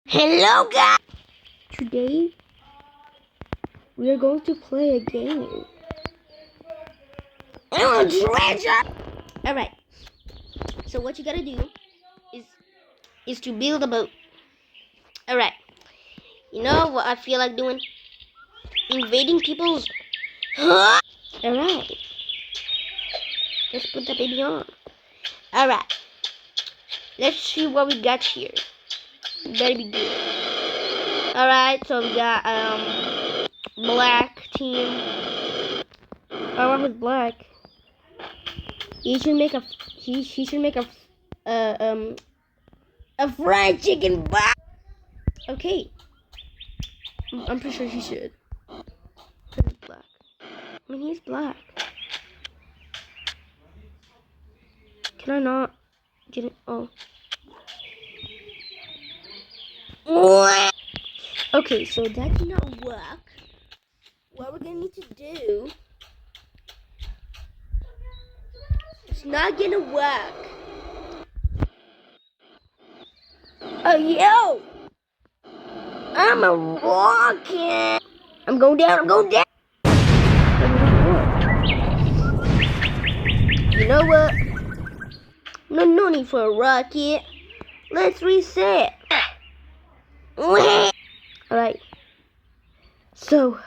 Hello guys! Today we are going to play a game. I want treasure! Alright, so what you gotta do is to build a boat. Alright, you know what I feel like doing? Invading people's... Alright, let's put that baby on. Alright, let's see what we got here. Better be good. Alright, so we got black team. I want with black. He should make a fried chicken box. Okay, I'm pretty sure he should. He's black. I mean, he's black. Can I not get it? Oh. Okay, so that did not work. What we're gonna need to do, it's not gonna work. Oh, yo! I'm a rocket! I'm going down, I'm going down! You know what? No need for a rocket. Let's reset. Alright. So,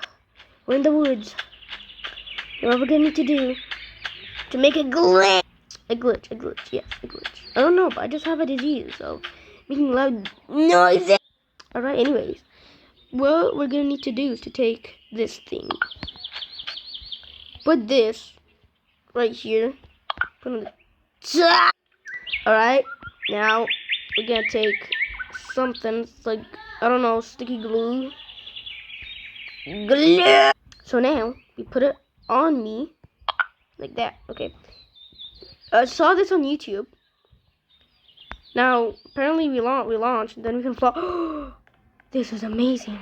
we're in the woods. What we're gonna need to do to make a glitch. A glitch, yes, a glitch. I don't know, but I just have a disease, so making loud noises. Alright, anyways. What we're gonna need to do is to take this thing. Put this right here. Put on the top. Alright, now we're gonna take something like, I don't know, sticky glue. So now we put it on me like that. Okay. I saw this on YouTube. Now apparently we launched. Then we can fly. This is amazing.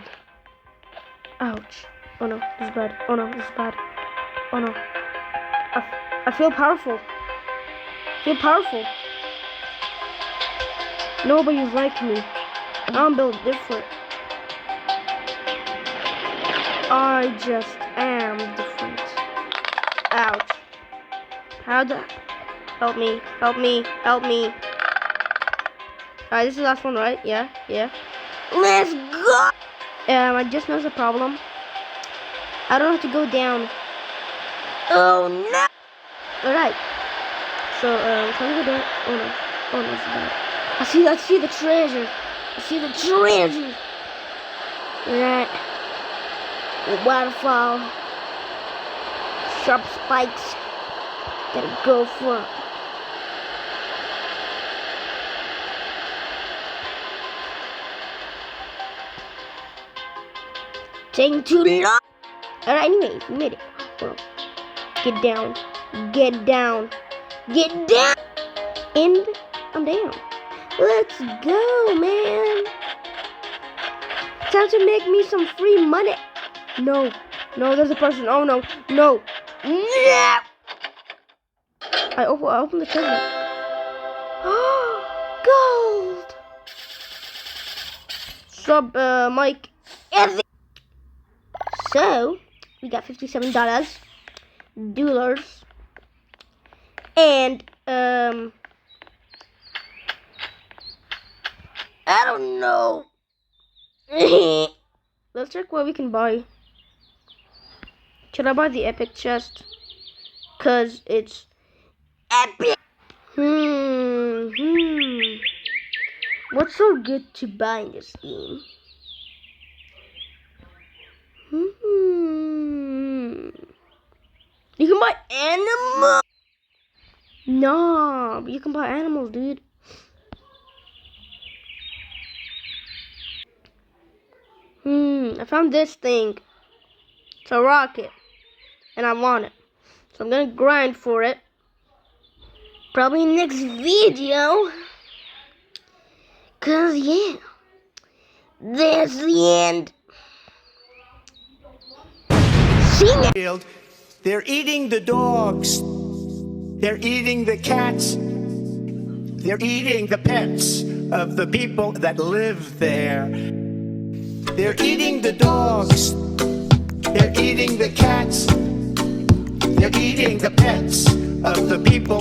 Ouch. Oh no, this is bad. Oh no, this is bad. Oh no. I feel powerful. Nobody's like me. I'm built different. I just am different. Ouch. How the... Help me. Alright, this is the last one, right? Yeah. Let's go! I just noticed a problem. I don't have to go down. Oh no! Alright. So, can we go down? Oh no, this is bad. I see the treasure. Right. The waterfall. Sharp spikes. Gotta go for it. Taking too long. Alright, anyways, we made it. Oh. Get down. And I'm down. Let's go, man. Time to make me some free money. No, there's a person. Oh no. I opened the treasure. Gold. Sub Mike. So we got $57 dollars, and I don't know. Let's check what we can buy. Should I buy the epic chest? Cause it's epic. What's so good to buy in this game? You can buy animals. No, but you can buy animals, dude. I found this thing. It's a rocket. And I want it. So I'm gonna grind for it. Probably next video. Cause yeah. That's the end. They're eating the dogs. They're eating the cats. They're eating the pets. of the people that live there. They're eating the dogs. They're eating the cats. They're eating the pets of the people